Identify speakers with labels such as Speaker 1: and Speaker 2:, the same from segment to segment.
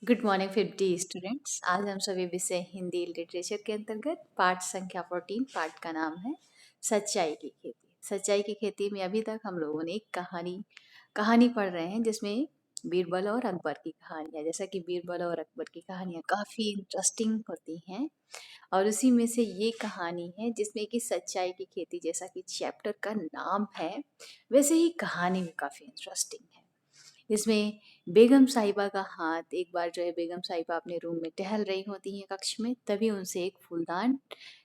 Speaker 1: Good morning 50 students. आज हम सभी विषय हिंदी लिटरेचर के अंतर्गत पाठ संख्या 14 पाठ का नाम है सच्चाई की खेती। सच्चाई की खेती में अभी तक हम लोगों ने एक कहानी पढ़ रहे हैं जिसमें बीरबल और अकबर की कहानी है। जैसा कि बीरबल और अकबर की कहानियाँ काफ़ी इंटरेस्टिंग होती हैं और उसी में से ये कहानी है जिसमें कि सच्चाई की खेती जैसा कि चैप्टर का नाम है, वैसे ही कहानी भी काफ़ी इंटरेस्टिंग है। इसमें बेगम साहिबा का हाथ एक बार जो है बेगम साहिबा अपने रूम में टहल रही होती हैं कक्ष में, तभी उनसे एक फूलदान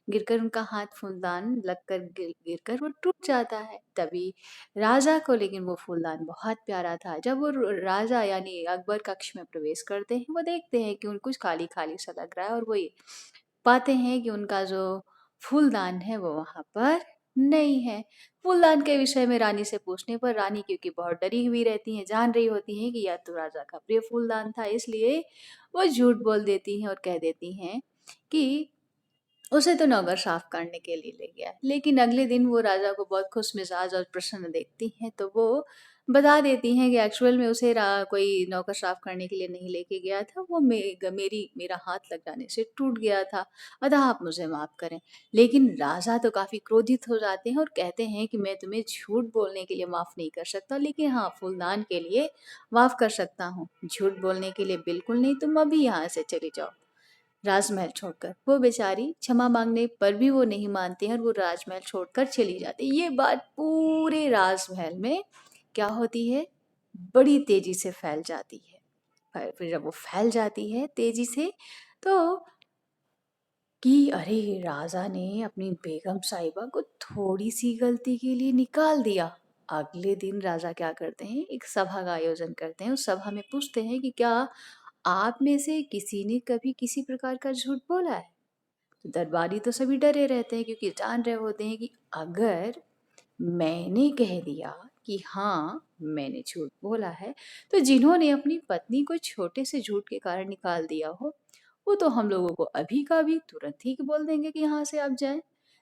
Speaker 1: गिरकर उनका हाथ फूलदान लगकर गिरकर वो टूट जाता है। तभी राजा को लेकिन वो फूलदान बहुत प्यारा था। जब वो राजा यानी अकबर कक्ष में प्रवेश करते हैं, वो देखते हैं कि उन कुछ खाली खाली सा लग रहा है और वो ये पाते हैं कि उनका जो फूलदान है वो वहाँ पर नहीं है। फूलदान के विषय में रानी से पूछने पर रानी क्योंकि बहुत डरी हुई रहती हैं, जान रही होती हैं कि यह तो राजा का प्रिय फूलदान था, इसलिए वो झूठ बोल देती हैं और कह देती हैं कि उसे तो नौकर साफ करने के लिए ले गया। लेकिन अगले दिन वो राजा को बहुत खुश मिजाज और प्रसन्न देखती हैं, तो वो बता देती हैं कि एक्चुअल में उसे कोई नौकर साफ करने के लिए नहीं लेके गया था, वो मेरा हाथ लग जाने से टूट गया था, अतः आप मुझे माफ करें। लेकिन राजा तो काफी क्रोधित हो जाते हैं और कहते हैं कि मैं तुम्हें झूठ बोलने के लिए माफ नहीं कर सकता, लेकिन हाँ फूलदान के लिए माफ कर सकता हूँ, झूठ बोलने के लिए बिल्कुल नहीं। तुम अभी यहाँ से चली जाओ राजमहल छोड़कर। वो बेचारी क्षमा मांगने पर भी वो नहीं मानते हैं और वो राजमहल छोड़कर चली जाती है। ये बात पूरे राजमहल में क्या होती है, बड़ी तेजी से फैल जाती है। फिर जब वो फैल जाती है तेजी से, तो कि अरे राजा ने अपनी बेगम साहिबा को थोड़ी सी गलती के लिए निकाल दिया। अगले दिन राजा क्या करते हैं, एक सभा का आयोजन करते हैं। उस सभा में पूछते हैं कि क्या आप में से किसी ने कभी किसी प्रकार का झूठ बोला है। तो दरबारी तो सभी डरे रहते हैं क्योंकि जान रहे होते हैं कि अगर मैंने कह दिया कि हाँ मैंने झूठ बोला है, तो जिन्होंने अपनी पत्नी को छोटे से झूठ के कारण निकाल दिया हो, वो तो हम लोगों को अभी का अभी तुरंत ही बोल देंगे कि यहाँ से आप जाएं।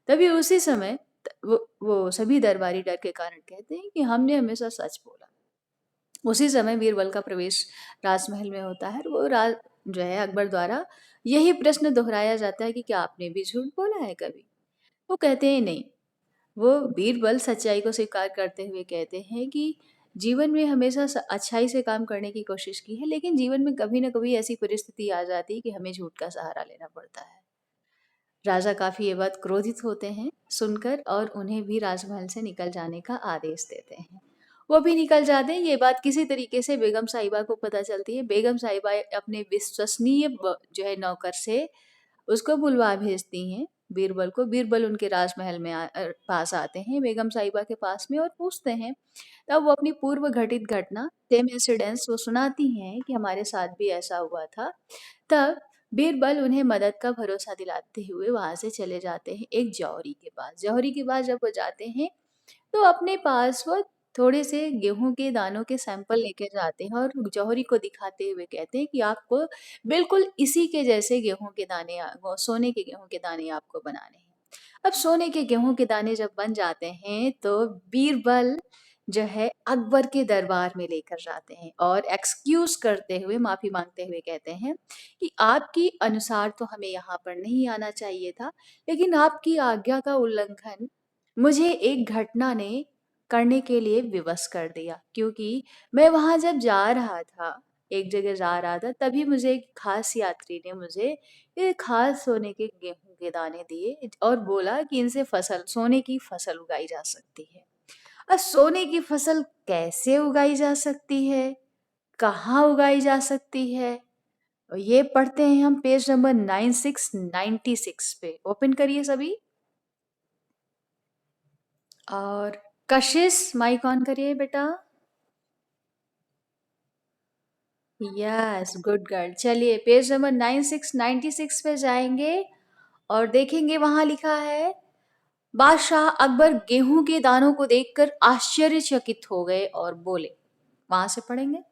Speaker 1: तभी उसी समय वो सभी दरबारी डर के कारण कहते हैं कि हमने हमेशा सच बोला। उसी समय बीरबल का प्रवेश राजमहल में होता है और वो राज जो है अकबर द्वारा यही प्रश्न दोहराया जाता है कि क्या आपने भी झूठ बोला है कभी। वो कहते हैं नहीं। वो बीरबल सच्चाई को स्वीकार करते हुए कहते हैं कि जीवन में हमेशा अच्छाई से काम करने की कोशिश की है, लेकिन जीवन में कभी ना कभी ऐसी परिस्थिति आ जाती है कि हमें झूठ का सहारा लेना पड़ता है। राजा काफी ये बात क्रोधित होते हैं सुनकर और उन्हें भी राजमहल से निकल जाने का आदेश देते हैं। वो भी निकल जाते हैं। ये बात किसी तरीके से बेगम साहिबा को पता चलती है। बेगम साहिबा अपने विश्वसनीय जो है नौकर से उसको बुलवा भेजती हैं बीरबल को। बीरबल उनके राजमहल में पास आते हैं बेगम साहिबा के पास में और पूछते हैं। तब वो अपनी पूर्व घटित घटना सेम इंसिडेंट्स वो सुनाती हैं कि हमारे साथ भी ऐसा हुआ था। तब बीरबल उन्हें मदद का भरोसा दिलाते हुए वहां से चले जाते हैं एक जौहरी के पास। जौहरी के पास जब वो जाते हैं तो अपने पास वो थोड़े से गेहूं के दानों के सैंपल लेके जाते हैं और जौहरी को दिखाते हुए कहते हैं कि आपको बिल्कुल इसी के जैसे गेहूं के दाने सोने के गेहूं के दाने आपको बनाने हैं। अब सोने के गेहूं के दाने जब बन जाते हैं तो बीरबल जो है अकबर के दरबार में लेकर जाते हैं और एक्सक्यूज करते हुए माफी मांगते हुए कहते हैं कि आपकी अनुसार तो हमें यहाँ पर नहीं आना चाहिए था, लेकिन आपकी आज्ञा का उल्लंघन मुझे एक घटना ने करने के लिए विवश कर दिया। क्योंकि मैं वहां जब जा रहा था, एक जगह जा रहा था, तभी मुझे एक खास यात्री ने मुझे ये खास सोने के गेहूं के दाने दिए और बोला कि इनसे फसल सोने की फसल उगाई जा सकती है। अब सोने की फसल कैसे उगाई जा सकती है, कहाँ उगाई जा सकती है, और ये पढ़ते हैं हम पेज नंबर 9696 पे। ओपन करिए सभी और कशिश माइक ऑन करिए बेटा। Yes good girl. चलिए पेज नंबर 9696 पे जाएंगे और देखेंगे वहां लिखा है बादशाह अकबर गेहूं के दानों को देखकर आश्चर्यचकित हो गए और बोले। वहां से पढ़ेंगे।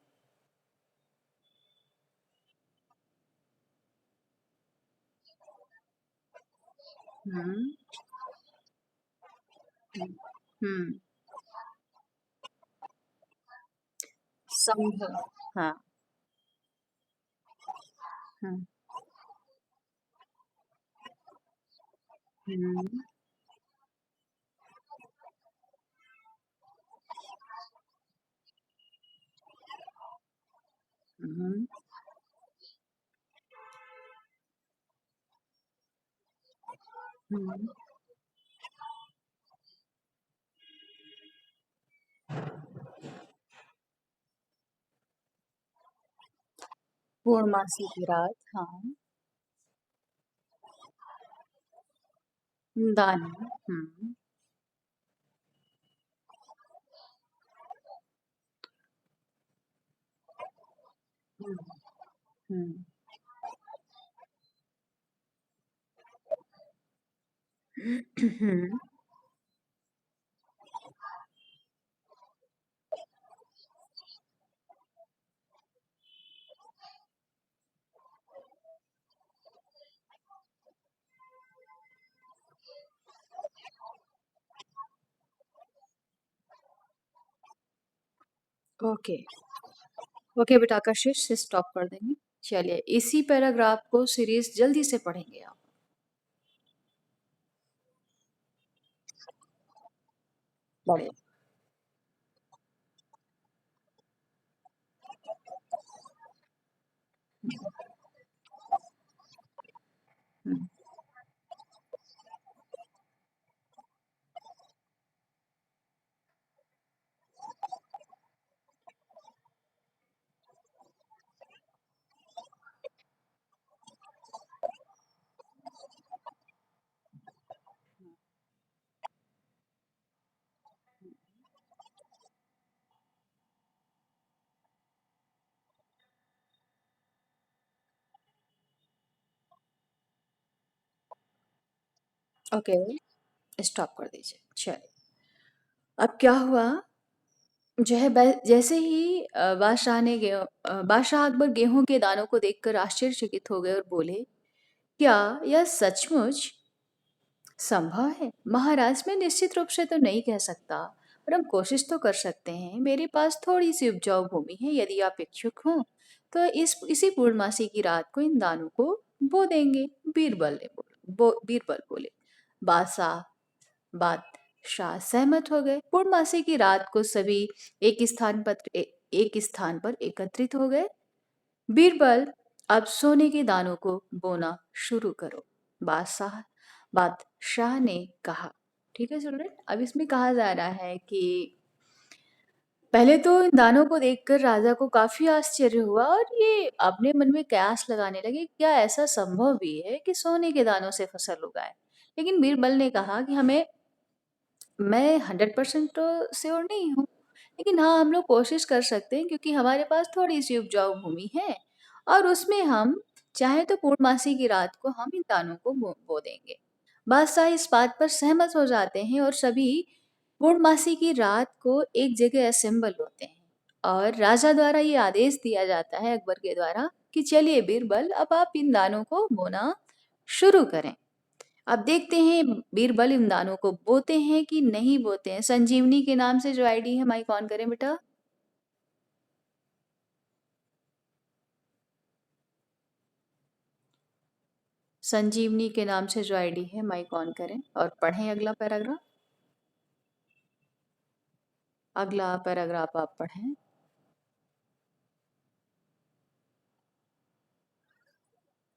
Speaker 1: हम्म हम्म संभव। हाँ हुँ, हुँ, हुँ, हुँ। पूर्णमासी की रात, हाँ। दान, हुँ, हुँ, हुँ। हुँ, ओके, ओके बेटा आकाशिश से स्टॉप कर देंगे। चलिए, इसी पैराग्राफ को सीरीज़ जल्दी से पढ़ेंगे आप। बढ़िया। हुँ, ओके, स्टॉप कर दीजिए। चलिए, अब क्या हुआ, जो है जैसे ही बादशाह अकबर गेहूँ के दानों को देखकर आश्चर्यचकित हो गए और बोले, "क्या यह सचमुच संभव है? महाराज, मैं निश्चित रूप से तो नहीं कह सकता, पर हम कोशिश तो कर सकते हैं। मेरे पास थोड़ी-सी उपजाऊ भूमि है, यदि आप इच्छुक हों, तो इसी पूर्णमासी की रात को इन दानों को बो देंगे।" बीरबल बोले। बादशाह बादशाह सहमत हो गए। पूर्णमासी की रात को सभी एक स्थान पर एकत्रित हो गए। बीरबल, अब सोने के दानों को बोना शुरू करो, बादशाह बादशाह ने कहा। ठीक है चिल्ड्रन, अब इसमें कहा जा रहा है कि पहले तो इन दानों को देखकर राजा को काफी आश्चर्य हुआ और ये अपने मन में कयास लगाने लगे, क्या ऐसा संभव भी है कि सोने के दानों से फसल उगाए। लेकिन बीरबल ने कहा कि हमें मैं 100% तो श्योर नहीं हूँ, लेकिन हाँ, हम लोग कोशिश कर सकते हैं क्योंकि हमारे पास थोड़ी-सी उपजाऊ भूमि है और उसमें हम चाहें तो पूर्णमासी की रात को हम इन दानों को बो देंगे। बादशाह इस बात पर सहमत हो जाते हैं और सभी पूर्णमासी की रात को एक जगह असेंबल होते हैं और राजा द्वारा ये आदेश दिया जाता है अकबर के द्वारा कि चलिए बीरबल, अब आप इन दानों को बोना शुरू करें। अब देखते हैं बीरबल इन दानों को बोते हैं कि नहीं बोते हैं। संजीवनी के नाम से जो आईडी है माइक ऑन करें बेटा। संजीवनी के नाम से जो आईडी है माइक ऑन करें और पढ़ें अगला पैराग्राफ। अगला पैराग्राफ आप पढ़ें।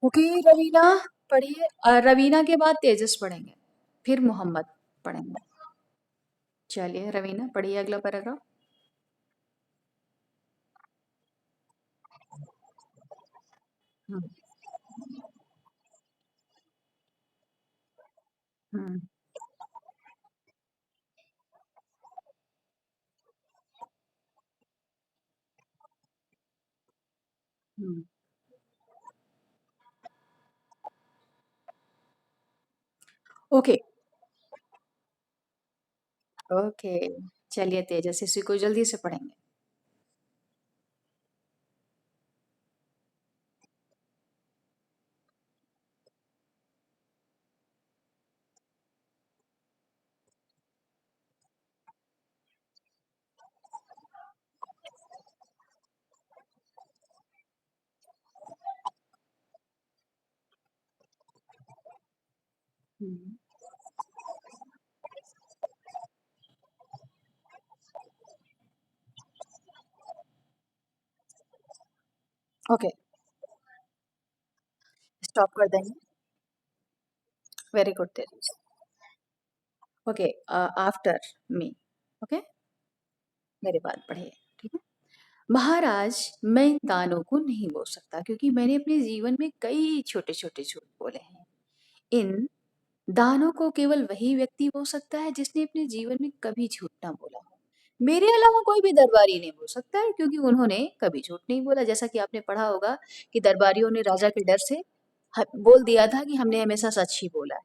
Speaker 1: ओके रवीना, पढ़िए। रवीना के बाद तेजस पढ़ेंगे, फिर मोहम्मद पढ़ेंगे। चलिए रवीना पढ़िए अगला paragraph. Hmm, hmm, hmm. Okay, okay. चलिए तेजस इसी को जल्दी से पढ़ेंगे। हुँ। ओके, स्टॉप कर देंगे। Very good Tejas. Okay, after me. Okay, मेरी बात पढ़िए, ठीक है? महाराज, मैं इन दानों को नहीं बोल सकता क्योंकि मैंने अपने जीवन में कई छोटे-छोटे झूठ बोले हैं। इन दानों को केवल वही व्यक्ति बोल सकता है जिसने अपने जीवन में कभी झूठ ना बोला हो। मेरे अलावा कोई भी दरबारी नहीं बोल सकता है क्योंकि उन्होंने कभी झूठ नहीं बोला। जैसा कि आपने पढ़ा होगा कि दरबारियों ने राजा के डर से बोल दिया था कि हमने हमेशा सच ही बोला है।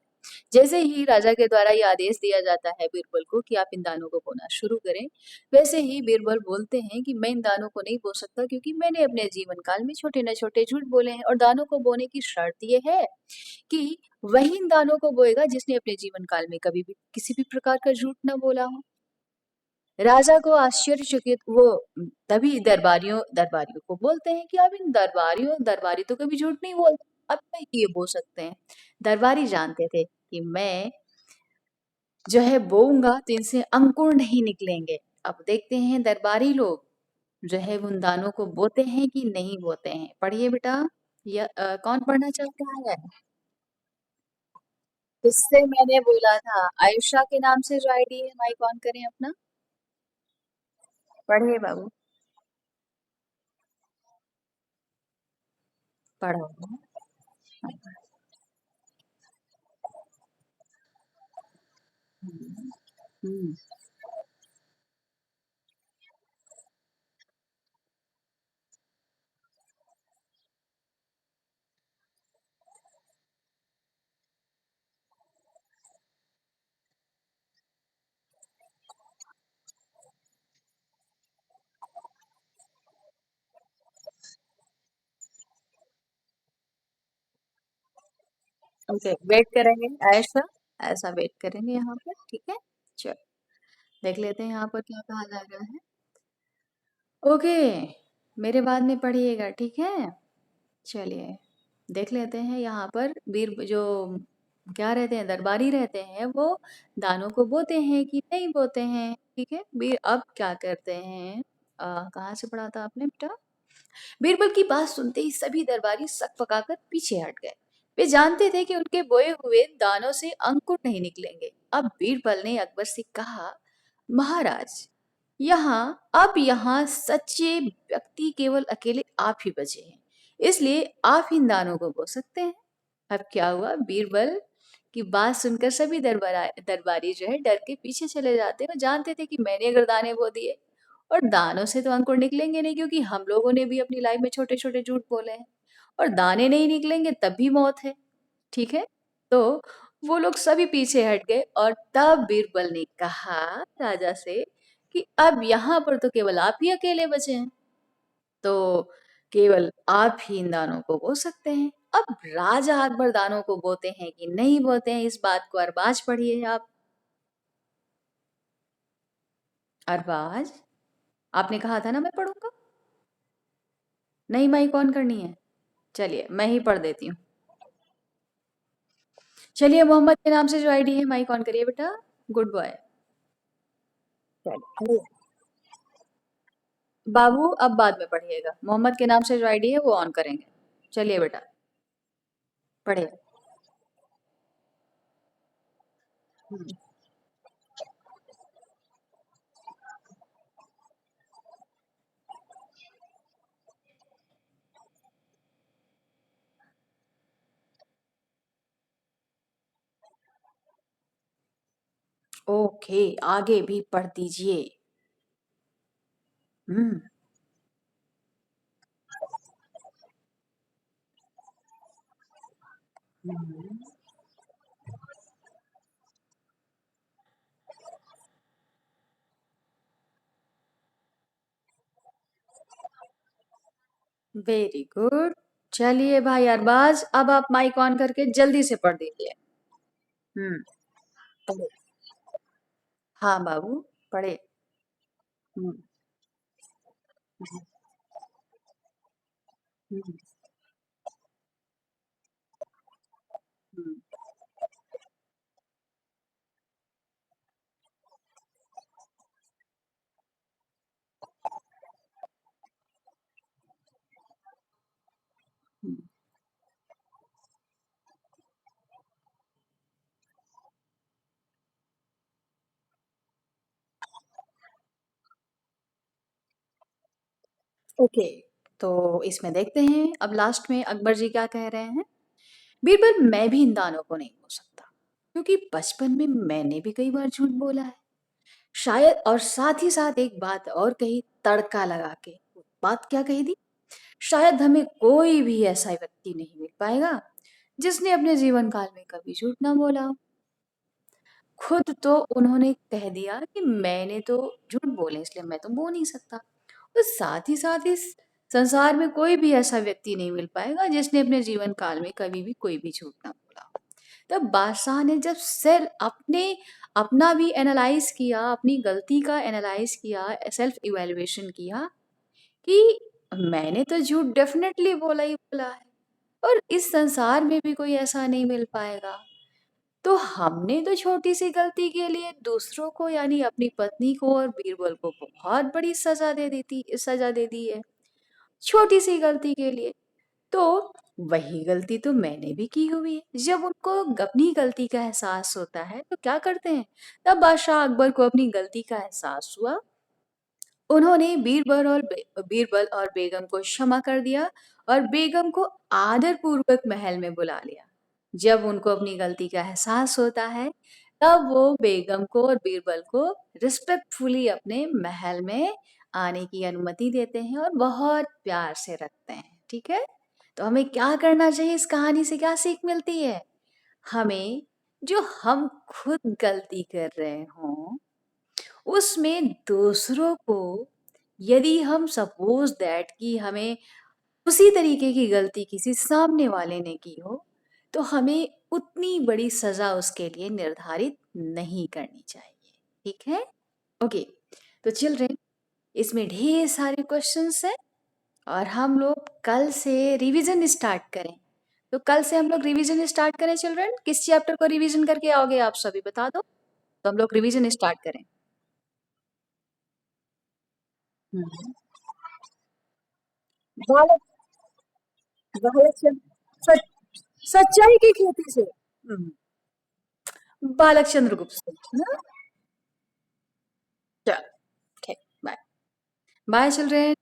Speaker 1: जैसे ही राजा के द्वारा ये आदेश दिया जाता है बीरबल को कि आप इन दानों को बोना शुरू करें, वैसे ही बीरबल बोलते हैं कि मैं इन दानों को नहीं बो सकता क्योंकि मैंने अपने जीवन काल में छोटे न छोटे झूठ बोले हैं और दानों को बोने की शर्त ये है कि वही इन दानों को बोएगा जिसने अपने जीवन काल में कभी भी किसी भी प्रकार का झूठ ना बोला हो। राजा को आश्चर्यचकित वो तभी दरबारियों दरबारियों को बोलते हैं कि अब इन दरबारी तो कभी झूठ नहीं बोलते, अब मैं ये बोल सकते हैं। दरबारी जानते थे कि मैं जो है बोऊंगा तो इनसे अंकुर नहीं निकलेंगे। अब देखते हैं दरबारी लोग जो है उन दानों को बोते हैं कि नहीं बोते हैं। पढ़िए बेटा, या कौन पढ़ना चाहता है? इससे मैंने बोला था आयुषा के नाम से जो आईडी है माइक ऑन करें अपना। पढ़िए बाबू, पढ़ो। हम्म, ओके, वेट करेंगे ऐसा, ऐसा वेट करेंगे यहाँ पर, ठीक है? चलो, देख लेते हैं यहाँ पर क्या कहा जा रहा है। ओके, मेरे बाद में पढ़िएगा, ठीक है? चलिए, देख लेते हैं यहाँ पर वीर जो क्या रहते हैं, दरबारी रहते हैं, वो दानों को बोते हैं कि नहीं बोते हैं, ठीक है? वीर अब क्या करते हैं, कहाँ से पढ़ा था आपने बेटा? बीरबल की बात सुनते ही सभी दरबारी सक पकाकर पीछे हट गए। वे जानते थे कि उनके बोए हुए दानों से अंकुर नहीं निकलेंगे। अब बीरबल ने अकबर से कहा, महाराज, यहाँ सच्चे व्यक्ति केवल अकेले आप ही बचे हैं, इसलिए आप इन दानों को बो सकते हैं। अब क्या हुआ, बीरबल की बात सुनकर सभी दरबारी जो है डर के पीछे चले जाते। वो जानते थे कि मैंने अगर दाने बो दिए और दानों से तो अंकुर निकलेंगे नहीं क्योंकि हम लोगों ने भी अपनी लाइफ में छोटे छोटे झूठ बोले हैं और दाने नहीं निकलेंगे तब भी मौत है, ठीक है? तो वो लोग सभी पीछे हट गए और तब बीरबल ने कहा राजा से कि अब यहाँ पर तो केवल आप ही अकेले बचे हैं, तो केवल आप ही इन दानों को बो सकते हैं। अब राजा अकबर दानों को बोते हैं कि नहीं बोते हैं, इस बात को अरबाज पढ़िए आप। अरबाज, आपने कहा था ना मैं पढ़ूंगा, नहीं माइक ऑन करनी है। चलिए मैं ही पढ़ देती हूँ। चलिए, मोहम्मद के नाम से जो आईडी है माइक ऑन करिए बेटा, गुड बॉय। चलिए बाबू, अब बाद में पढ़िएगा, मोहम्मद के नाम से जो आईडी है वो ऑन करेंगे। चलिए बेटा, पढ़िए। ओके, आगे भी पढ़ दीजिए। हम्म, वेरी गुड। चलिए भाई अरबाज, अब आप माइक ऑन करके जल्दी से पढ़ दीजिए। हम्म, पढ़े। हाँ बाबू, पढ़े। हम्म, हम्म, हम्म, हुँ। ओके, तो इसमें देखते हैं अब लास्ट में अकबर जी क्या कह रहे हैं। बीरबल, मैं भी इन दानों को नहीं बोल सकता, क्योंकि बचपन में मैंने भी कई बार झूठ बोला है। शायद, और साथ ही साथ एक बात और कही तड़का लगा के। बात क्या कही थी? शायद हमें कोई भी ऐसा व्यक्ति नहीं मिल पाएगा जिसने अपने जीवन काल में कभी झूठ ना बोला हो। खुद तो उन्होंने कह दिया कि मैंने तो झूठ बोले इसलिए मैं तो बोल नहीं सकता। और साथ ही साथ इस संसार में कोई भी ऐसा व्यक्ति नहीं मिल पाएगा जिसने अपने जीवन काल में कभी भी कोई भी झूठ ना बोला हो। तब बादशाह ने जब सेल्फ अपने अपना भी एनालाइज किया, अपनी गलती का एनालाइज किया, सेल्फ इवैल्यूएशन किया कि मैंने तो झूठ डेफिनेटली बोला ही बोला है और इस संसार में भी कोई ऐसा नहीं मिल पाएगा। तो हमने तो छोटी-सी गलती के लिए दूसरों को यानी अपनी पत्नी को और बीरबल को बहुत बड़ी सज़ा दे दी है, छोटी-सी गलती के लिए। तो वही गलती तो मैंने भी की हुई है। जब उनको अपनी गलती का एहसास होता है, तो क्या करते हैं? तब बादशाह अकबर को अपनी गलती का एहसास हुआ। उन्होंने बीरबल और बेगम को क्षमा कर दिया और बेगम को आदरपूर्वक महल में बुला लिया। जब उनको अपनी गलती का एहसास होता है, तब वो बेगम को और बीरबल को रिस्पेक्टफुली अपने महल में आने की अनुमति देते हैं और बहुत प्यार से रखते हैं। ठीक है? तो हमें क्या करना चाहिए? इस कहानी से क्या सीख मिलती है? हमें जो हम खुद गलती कर रहे हों उसमें दूसरों को यदि हम सपोज दैट कि हमें उसी तरीके की गलती किसी सामने वाले ने की हो, तो हमें उतनी बड़ी सज़ा उसके लिए निर्धारित नहीं करनी चाहिए। ठीक है? ओके, तो चिल्ड्रन इसमें ढेर सारे क्वेश्चंस हैं और हम लोग कल से रिवीजन स्टार्ट करें। तो कल से हम लोग रिवीजन स्टार्ट करें चिल्ड्रन? किस चैप्टर को रिवीजन करके आओगे आप सभी बता दो? तो हम लोग रिवीजन स्टार्ट करें। हुँ। बालक बालक सच सच्चाई की खेती से। बालक चंद्रगुप्त से, है ना? चलो, ठीक, बाय। Bye children.